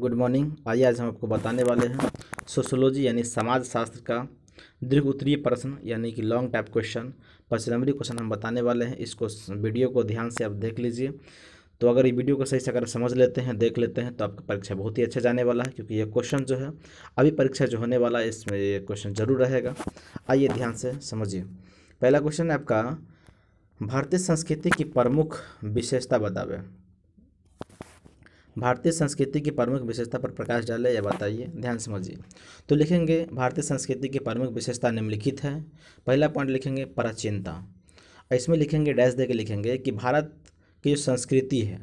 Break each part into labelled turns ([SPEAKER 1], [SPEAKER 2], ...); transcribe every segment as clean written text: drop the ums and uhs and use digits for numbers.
[SPEAKER 1] Good morning. आइए आज हम आपको बताने वाले हैं सोशोलॉजी यानी समाज शास्त्र का दीर्घ उत्तरीय प्रश्न यानी कि लॉन्ग टाइप क्वेश्चन 25 क्वेश्चन हम बताने वाले हैं। इसको वीडियो को ध्यान से आप देख लीजिए। तो अगर ये वीडियो को सही से अगर समझ लेते हैं, देख लेते हैं, तो आपका परीक्षा बहुत ही अच्छा जाने वाला है, क्योंकि ये क्वेश्चन जो है अभी परीक्षा जो होने वाला है इसमें ये क्वेश्चन जरूर रहेगा। आइए ध्यान से समझिए। पहला क्वेश्चन है आपका, भारतीय संस्कृति की प्रमुख विशेषता बतावे। भारतीय संस्कृति की प्रमुख विशेषता पर प्रकाश डालें या बताइए। ध्यान से समझिए। तो लिखेंगे भारतीय संस्कृति की प्रमुख विशेषता निम्नलिखित है। पहला पॉइंट लिखेंगे प्राचीनता, और इसमें लिखेंगे डैश दे के लिखेंगे कि भारत की जो संस्कृति है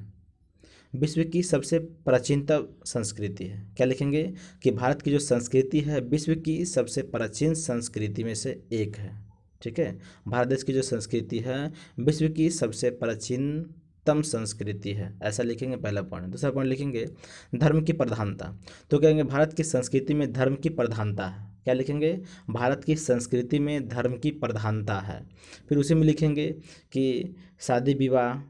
[SPEAKER 1] विश्व की सबसे प्राचीनतम संस्कृति है। क्या लिखेंगे कि भारत की जो संस्कृति है विश्व की सबसे प्राचीन संस्कृति में से एक है। ठीक है, भारत देश की जो संस्कृति है विश्व की सबसे प्राचीनतम संस्कृति है, ऐसा लिखेंगे पहला पॉइंट। दूसरा पॉइंट लिखेंगे धर्म की प्रधानता। तो कहेंगे भारत की संस्कृति में धर्म की प्रधानता है। क्या लिखेंगे, भारत की संस्कृति में धर्म की प्रधानता है। फिर उसी में लिखेंगे कि शादी विवाह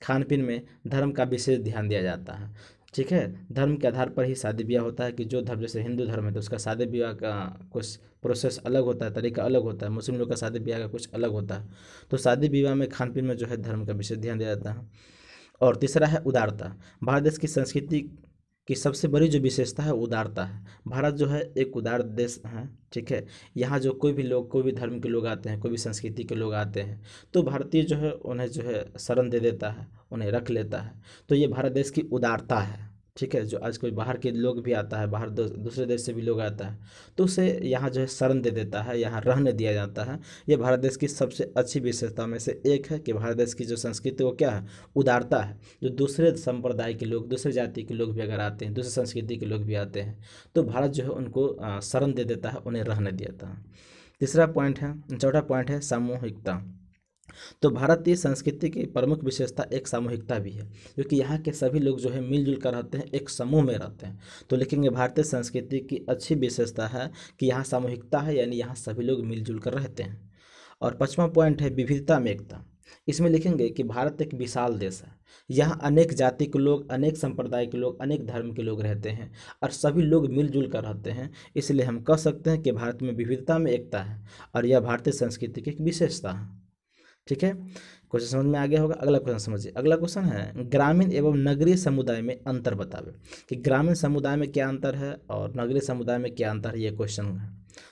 [SPEAKER 1] खान पीन में धर्म का विशेष ध्यान दिया जाता है। ठीक है, धर्म के आधार पर ही शादी ब्याह होता है कि जो धर्म, जैसे हिंदू धर्म है तो उसका शादी ब्याह का कुछ प्रोसेस अलग होता है, तरीका अलग होता है। मुस्लिम लोग का शादी ब्याह का कुछ अलग होता है। तो शादी विवाह में खान पीन में जो है धर्म का विशेष ध्यान दिया जाता है। और तीसरा है उदारता। भारत देश की संस्कृति की सबसे बड़ी जो विशेषता है उदारता है। भारत जो है एक उदार देश है। ठीक है, यहाँ जो कोई भी लोग, कोई भी धर्म के लोग आते हैं, कोई भी संस्कृति के लोग आते हैं, तो भारतीय जो है उन्हें जो है शरण दे देता है, उन्हें रख लेता है। तो ये भारत देश की उदारता है। ठीक है, जो आज कोई बाहर के लोग भी आता है, बाहर दूसरे देश से भी लोग आता है, तो उसे यहाँ जो है शरण दे देता है, यहाँ रहने दिया जाता है। ये भारत देश की सबसे अच्छी विशेषता में से एक है कि भारत देश की जो संस्कृति वो क्या है, उदारता है। जो दूसरे संप्रदाय के लोग, दूसरे जाति के लोग भी अगर आते हैं, दूसरे संस्कृति के लोग भी आते हैं, तो भारत जो है उनको शरण दे देता है, उन्हें रहने देता है। तीसरा पॉइंट है, चौथा पॉइंट है सामूहिकता। तो भारतीय संस्कृति की प्रमुख विशेषता एक सामूहिकता भी है, क्योंकि यहाँ के सभी लोग जो है मिलजुल कर रहते हैं, एक समूह में रहते हैं। तो लिखेंगे भारतीय संस्कृति की अच्छी विशेषता है कि यहाँ सामूहिकता है, यानी यहाँ सभी लोग मिलजुल कर रहते हैं। और पांचवा पॉइंट है विविधता में एकता। इसमें लिखेंगे कि भारत एक विशाल देश है, यहाँ अनेक जाति के लोग, अनेक संप्रदाय के लोग, अनेक धर्म के लोग रहते हैं और सभी लोग मिलजुल कर रहते हैं। इसलिए हम कह सकते हैं कि भारत में विविधता में एकता है और यह भारतीय संस्कृति की एक विशेषता है। ठीक है, क्वेश्चन समझ में आ गया होगा। अगला क्वेश्चन समझिए। अगला क्वेश्चन है ग्रामीण एवं नगरीय समुदाय में अंतर बतावे। कि ग्रामीण समुदाय में क्या अंतर है और नगरीय समुदाय में क्या अंतर है, ये क्वेश्चन है।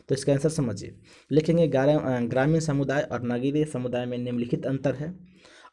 [SPEAKER 1] तो इसका आंसर समझिए। लिखेंगे ग्रामीण समुदाय और नगरीय समुदाय में निम्नलिखित अंतर है।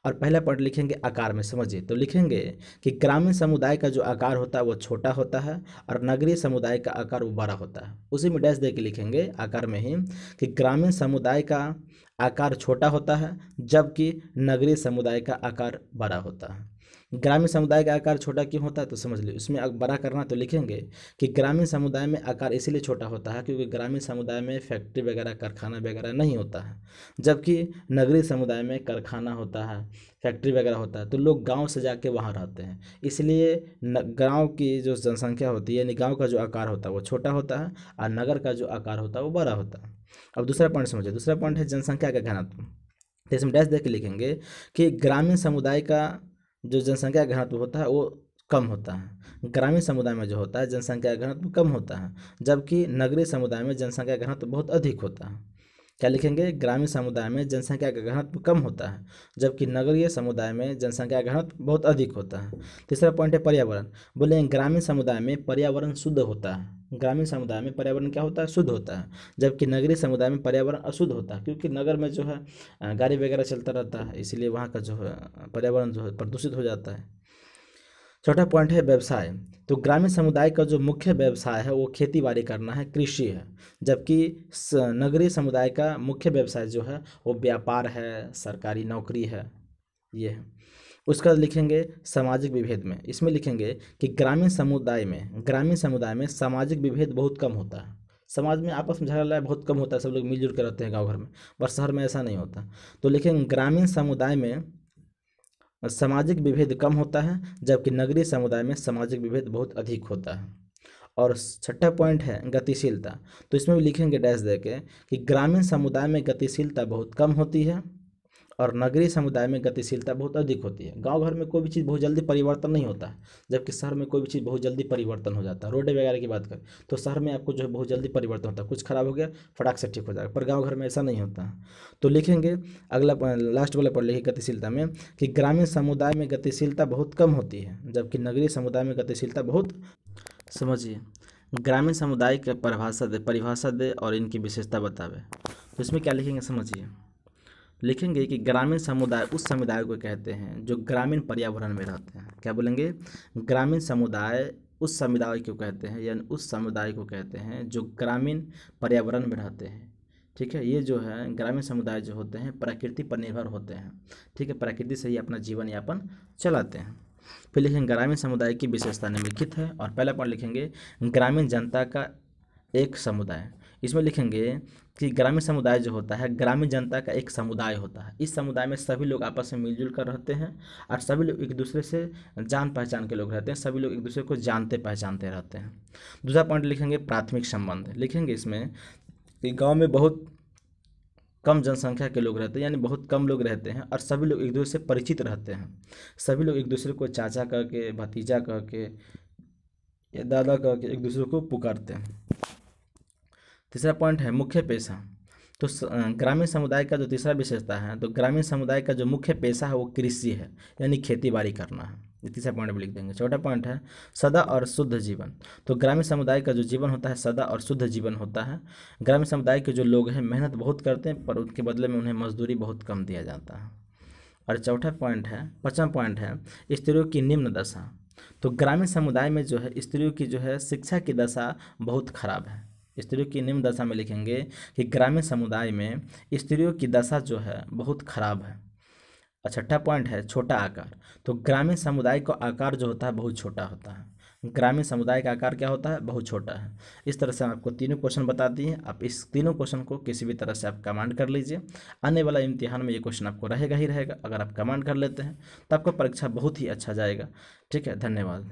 [SPEAKER 1] और पहला पॉइंट लिखेंगे आकार में। समझिए, तो लिखेंगे कि ग्रामीण समुदाय का जो आकार होता है वो छोटा होता है और नगरीय समुदाय का आकार वो बड़ा होता है। उसी में डैश दे के लिखेंगे आकार में ही कि ग्रामीण समुदाय का आकार छोटा होता है जबकि नगरीय समुदाय का आकार बड़ा होता है। ग्रामीण समुदाय का आकार छोटा क्यों होता है, तो समझ लीजिए। उसमें बड़ा करना तो लिखेंगे कि ग्रामीण समुदाय में आकार इसीलिए छोटा होता है क्योंकि ग्रामीण समुदाय में फैक्ट्री वगैरह, कारखाना वगैरह नहीं होता है, जबकि नगरीय समुदाय में कारखाना होता है, फैक्ट्री वगैरह होता है। तो लोग गांव से जाके वहाँ रहते हैं, इसलिए गांव की जो जनसंख्या होती है, यानी गांव का जो आकार होता है वो छोटा होता है और नगर का जो आकार होता है वो बड़ा होता है। अब दूसरा पॉइंट समझिए। दूसरा पॉइंट है जनसंख्या का घनत्व। तो इसमें डैश दे के लिखेंगे कि ग्रामीण समुदाय का जो जनसंख्या घनत्व होता है वो कम होता है। ग्रामीण समुदाय में जो होता है जनसंख्या घनत्व कम होता है, जबकि नगरीय समुदाय में जनसंख्या घनत्व बहुत अधिक होता है। क्या लिखेंगे, ग्रामीण समुदाय में जनसंख्या का घनत्व कम होता है जबकि नगरीय समुदाय में जनसंख्या घनत्व बहुत अधिक होता है। तीसरा पॉइंट है पर्यावरण। बोले ग्रामीण समुदाय में पर्यावरण शुद्ध होता है। ग्रामीण समुदाय में पर्यावरण क्या होता है, शुद्ध होता है, जबकि नगरीय समुदाय में पर्यावरण अशुद्ध होता है, क्योंकि नगर में जो है गाड़ी वगैरह चलता रहता है, इसलिए वहाँ का जो है पर्यावरण जो है प्रदूषित हो जाता है। चौथा पॉइंट है व्यवसाय। तो ग्रामीण समुदाय का जो मुख्य व्यवसाय है वो खेती बाड़ी करना है, कृषि है, जबकि नगरीय समुदाय का मुख्य व्यवसाय जो है वो व्यापार है, सरकारी नौकरी है, ये है। उसका लिखेंगे सामाजिक विभेद में। इसमें लिखेंगे कि ग्रामीण समुदाय में सामाजिक विभेद बहुत कम होता है। समाज में आपस में झगड़ा लड़ाई बहुत कम होता है, सब लोग मिलजुल कर रहते हैं गाँव घर में, पर शहर में ऐसा नहीं होता। तो लिखेंगे ग्रामीण समुदाय में सामाजिक विभेद कम होता है जबकि नगरीय समुदाय में सामाजिक विभेद बहुत अधिक होता है। और छठा पॉइंट है गतिशीलता। तो इसमें भी लिखेंगे डैश दे के कि ग्रामीण समुदाय में गतिशीलता बहुत कम होती है और नगरीय समुदाय में गतिशीलता बहुत अधिक होती है। गांव घर में कोई भी चीज़ बहुत जल्दी परिवर्तन नहीं होता है, जबकि शहर में कोई भी चीज़ बहुत जल्दी परिवर्तन हो जाता है। रोड वगैरह की बात करें तो शहर में आपको जो है बहुत जल्दी परिवर्तन होता है, कुछ खराब हो गया फटाक से ठीक हो जाएगा, पर गाँव घर में ऐसा नहीं होता है। तो लिखेंगे अगला लास्ट वाला पढ़ लिखिए गतिशीलता में कि ग्रामीण समुदाय में गतिशीलता बहुत कम होती है, जबकि नगरीय समुदाय में गतिशीलता बहुत। समझिए, ग्रामीण समुदाय की परिभाषा दे और इनकी विशेषता बतावे। तो इसमें क्या लिखेंगे समझिए, लिखेंगे कि ग्रामीण समुदाय उस समुदाय को कहते हैं जो ग्रामीण पर्यावरण में रहते हैं। क्या बोलेंगे, ग्रामीण समुदाय उस समुदाय को कहते हैं, यानी उस समुदाय को कहते हैं जो ग्रामीण पर्यावरण में रहते हैं। ठीक है, ये जो है ग्रामीण समुदाय जो होते हैं प्रकृति पर निर्भर होते हैं। ठीक है, प्रकृति से ही अपना जीवन यापन चलाते हैं। फिर लिखेंगे ग्रामीण समुदाय की विशेषता निम्नलिखित है, और पहला पॉइंट लिखेंगे ग्रामीण जनता का एक समुदाय। इसमें लिखेंगे कि ग्रामीण समुदाय जो होता है ग्रामीण जनता का एक समुदाय होता है। इस समुदाय में सभी लोग आपस में मिलजुल कर रहते हैं और सभी लोग एक दूसरे से जान पहचान के लोग रहते हैं, सभी लोग एक दूसरे को जानते पहचानते रहते हैं। दूसरा पॉइंट लिखेंगे प्राथमिक संबंध। लिखेंगे इसमें कि गांव में बहुत कम जनसंख्या के लोग रहते हैं, यानी बहुत कम लोग रहते हैं और सभी लोग एक दूसरे से परिचित रहते हैं। सभी लोग एक दूसरे को चाचा कह के, भतीजा कह के या दादा कह के एक दूसरे को पुकारते हैं। तीसरा पॉइंट है मुख्य पेशा। तो ग्रामीण समुदाय का जो तीसरा विशेषता है, तो ग्रामीण समुदाय का जो मुख्य पेशा है वो कृषि है, यानी खेती बाड़ी करना है। ये तीसरा पॉइंट में लिख देंगे। चौथा पॉइंट है सदा और शुद्ध जीवन। तो ग्रामीण समुदाय का जो जीवन होता है सदा और शुद्ध जीवन होता है। ग्रामीण समुदाय के जो लोग हैं मेहनत बहुत करते हैं, पर उनके बदले में उन्हें मजदूरी बहुत कम दिया जाता है। और चौथा पॉइंट है, पाँचवा पॉइंट है स्त्रियों की निम्न दशा। तो ग्रामीण समुदाय में जो है स्त्रियों की जो है शिक्षा की दशा बहुत खराब है। स्त्रियों की निम्न दशा में लिखेंगे कि ग्रामीण समुदाय में स्त्रियों की दशा जो है बहुत खराब है। और छठा पॉइंट है छोटा आकार। तो ग्रामीण समुदाय का आकार जो होता है बहुत छोटा होता है। ग्रामीण समुदाय का आकार क्या होता है, बहुत छोटा है। इस तरह से हम आपको तीनों क्वेश्चन बता दिए। आप इस तीनों क्वेश्चन को किसी भी तरह से आप कमांड कर लीजिए। आने वाला इम्तिहान में ये क्वेश्चन आपको रहेगा ही रहेगा। अगर आप कमांड कर लेते हैं तो आपका परीक्षा बहुत ही अच्छा जाएगा। ठीक है, धन्यवाद।